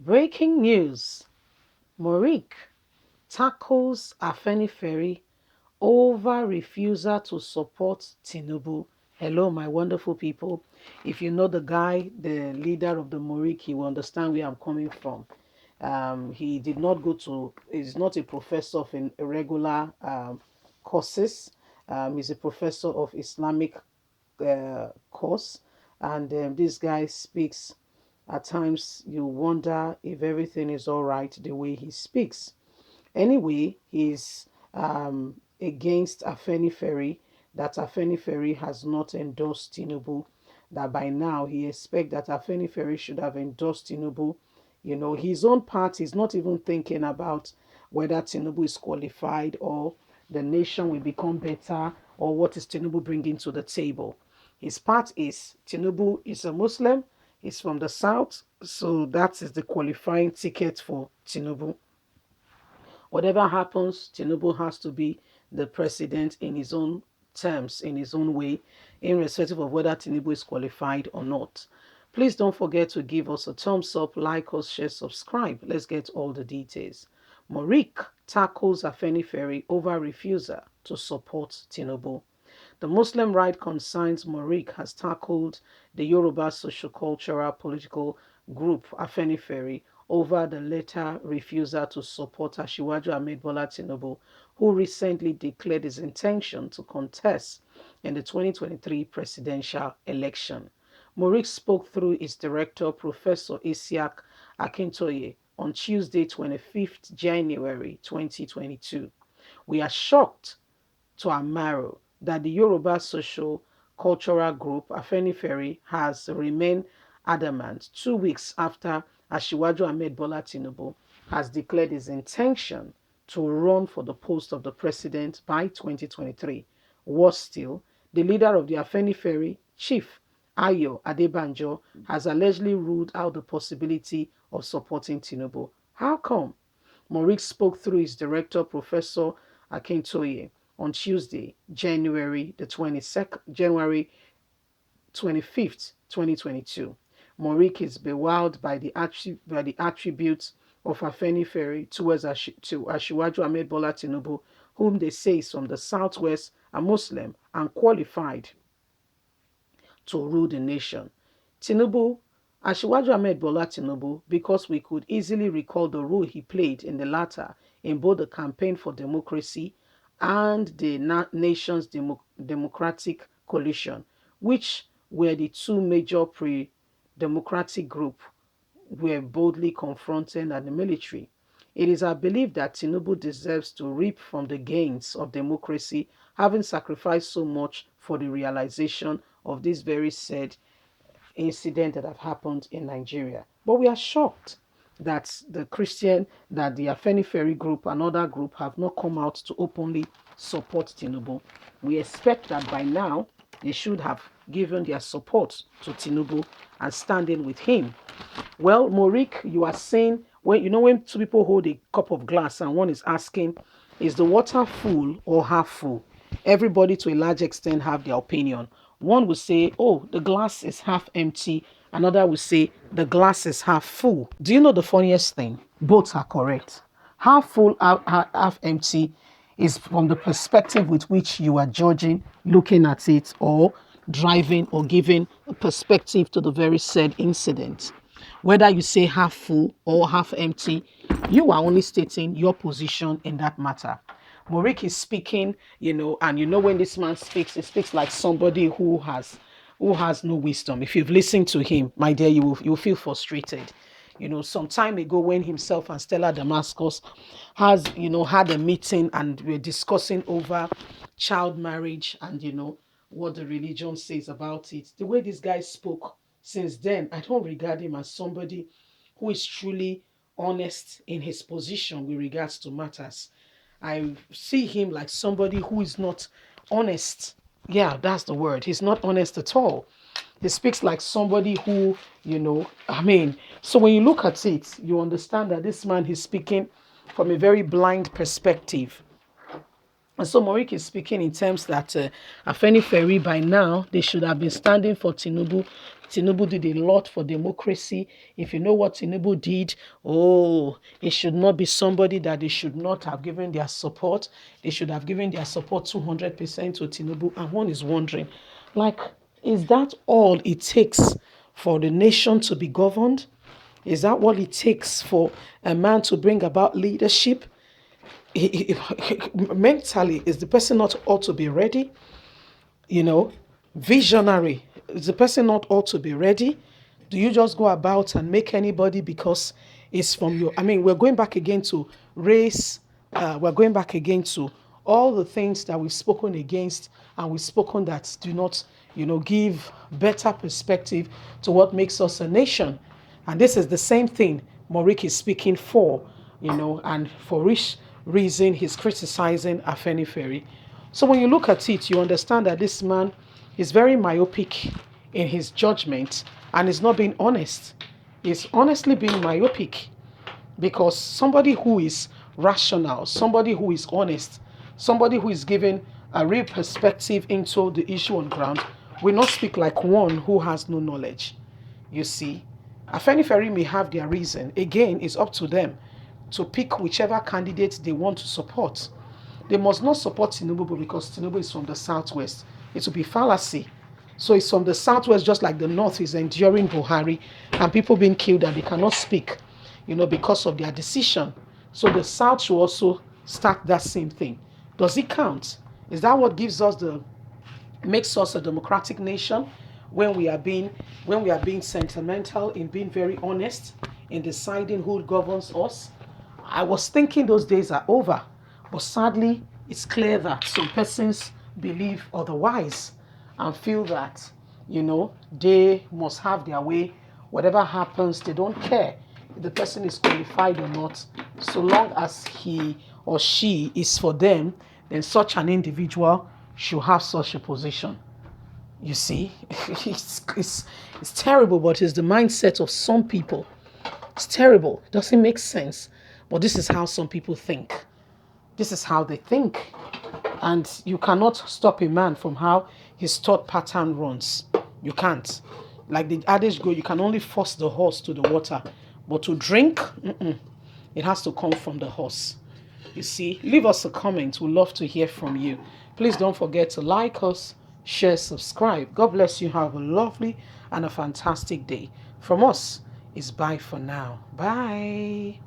Breaking news. Muric tackles Afenifere over refusal to support Tinubu. Hello, my wonderful people. If you know the guy, the leader of the Muric, you will understand where I'm coming from. He did not go to, he's not a professor of irregular courses. He's a professor of Islamic course. And this guy speaks. At times, you wonder if everything is all right the way he speaks. Anyway, he's against Afenifere, that Afenifere has not endorsed Tinubu, that by now he expects that Afenifere should have endorsed Tinubu. You know, his own party is not even thinking about whether Tinubu is qualified or the nation will become better or what is Tinubu bringing to the table. His part is Tinubu is a Muslim, he's from the south, so that is the qualifying ticket for Tinubu. Whatever happens, Tinubu has to be the president in his own terms, in his own way, irrespective of whether Tinubu is qualified or not. Please don't forget to give us a thumbs up, like us, share, subscribe. Let's get all the details. Muric tackles Afenifere over refusal to support Tinubu. The Muslim right concerns Muric has tackled the Yoruba social-cultural political group Afenifere over the later refusal to support Asiwaju Ahmed Bola Tinubu, who recently declared his intention to contest in the 2023 presidential election. Muric spoke through his director, Professor Isiaq Akintoye, on Tuesday, 25th January 2022. We are shocked to our marrow that the Yoruba social cultural group Afenifere has remained adamant 2 weeks after Asiwaju Ahmed Bola Tinubu has declared his intention to run for the post of the president by 2023. Worse still, the leader of the Afenifere, Chief Ayo Adebanjo, has allegedly ruled out the possibility of supporting Tinubu. How come? Muric spoke through his director, Professor Akintoye, on Tuesday, January 25th, 2022. Muric is bewildered by the attributes of Afenifere towards to Asiwaju Ahmed Bola Tinubu, whom they say is from the southwest, a Muslim, and qualified to rule the nation. Tinubu, Asiwaju Ahmed Bola Tinubu, because we could easily recall the role he played in the latter in both the campaign for democracy and the nation's democratic coalition, which were the two major pre-democratic groups were boldly confronting at the military. It is our belief that Tinubu deserves to reap from the gains of democracy, having sacrificed so much for the realization of this very sad incident that have happened in Nigeria. But we are shocked that the Afenifere group and other group have not come out to openly support Tinubu. We expect that by now they should have given their support to Tinubu and standing with him. Well, Muric, you are saying when two people hold a cup of glass and one is asking, is the water full or half full? Everybody to a large extent have their opinion. One will say, oh, the glass is half empty. Another will say, the glass is half full. Do you know the funniest thing? Both are correct. Half full, half empty is from the perspective with which you are judging, looking at it, or driving or giving a perspective to the very said incident. Whether you say half full or half empty, you are only stating your position in that matter. Muric is speaking, and when this man speaks, he speaks like somebody who has no wisdom. If you've listened to him, my dear, you'll feel frustrated. Some time ago when himself and Stella Damascus had a meeting and we're discussing over child marriage and what the religion says about it. The way this guy spoke since then, I don't regard him as somebody who is truly honest in his position with regards to matters. I see him like somebody who is not honest. Yeah, that's the word. He's not honest at all. He speaks like somebody who, so when you look at it, you understand that this man is speaking from a very blind perspective. And so Muric is speaking in terms that Afenifere by now, they should have been standing for Tinubu Tinubu did a lot for democracy. If you know what Tinubu did, oh, it should not be somebody that they should not have given their support. They should have given their support 200% to Tinubu. And one is wondering, like, is that all it takes for the nation to be governed? Is that what it takes for a man to bring about leadership? Mentally, is the person not ought to be ready? You know, visionary. Is the person not ought to be ready? Do you just go about and make anybody because it's from your, I mean, we're going back again to race. We're going back again to all the things that we've spoken against, and we've spoken that do not, give better perspective to what makes us a nation. And this is the same thing Muric is speaking for, and for which reason he's criticizing Afenifere. So when you look at it, you understand that this man is very myopic in his judgment and is not being honest. He's honestly being myopic, because somebody who is rational, somebody who is honest, somebody who is giving a real perspective into the issue on ground will not speak like one who has no knowledge. You see, Afenifere may have their reason. Again, it's up to them to pick whichever candidate they want to support. They must not support Tinubu because Tinubu is from the southwest. It will be fallacy. So it's from the southwest, just like the north is enduring Buhari and people being killed and they cannot speak, because of their decision. So the south should also start that same thing. Does it count? Is that what makes us a democratic nation? When we are being sentimental, in being very honest, in deciding who governs us? I was thinking those days are over, but sadly, it's clear that some persons believe otherwise and feel that, they must have their way. Whatever happens, they don't care if the person is qualified or not. So long as he or she is for them, then such an individual should have such a position. You see, it's terrible, but it's the mindset of some people. It's terrible. It doesn't make sense. But this is how some people think. This is how they think. And you cannot stop a man from how his thought pattern runs. You can't. Like the adage goes, you can only force the horse to the water. But to drink, it has to come from the horse. You see, leave us a comment. We'd love to hear from you. Please don't forget to like us, share, subscribe. God bless you. Have a lovely and a fantastic day. From us, it's bye for now. Bye.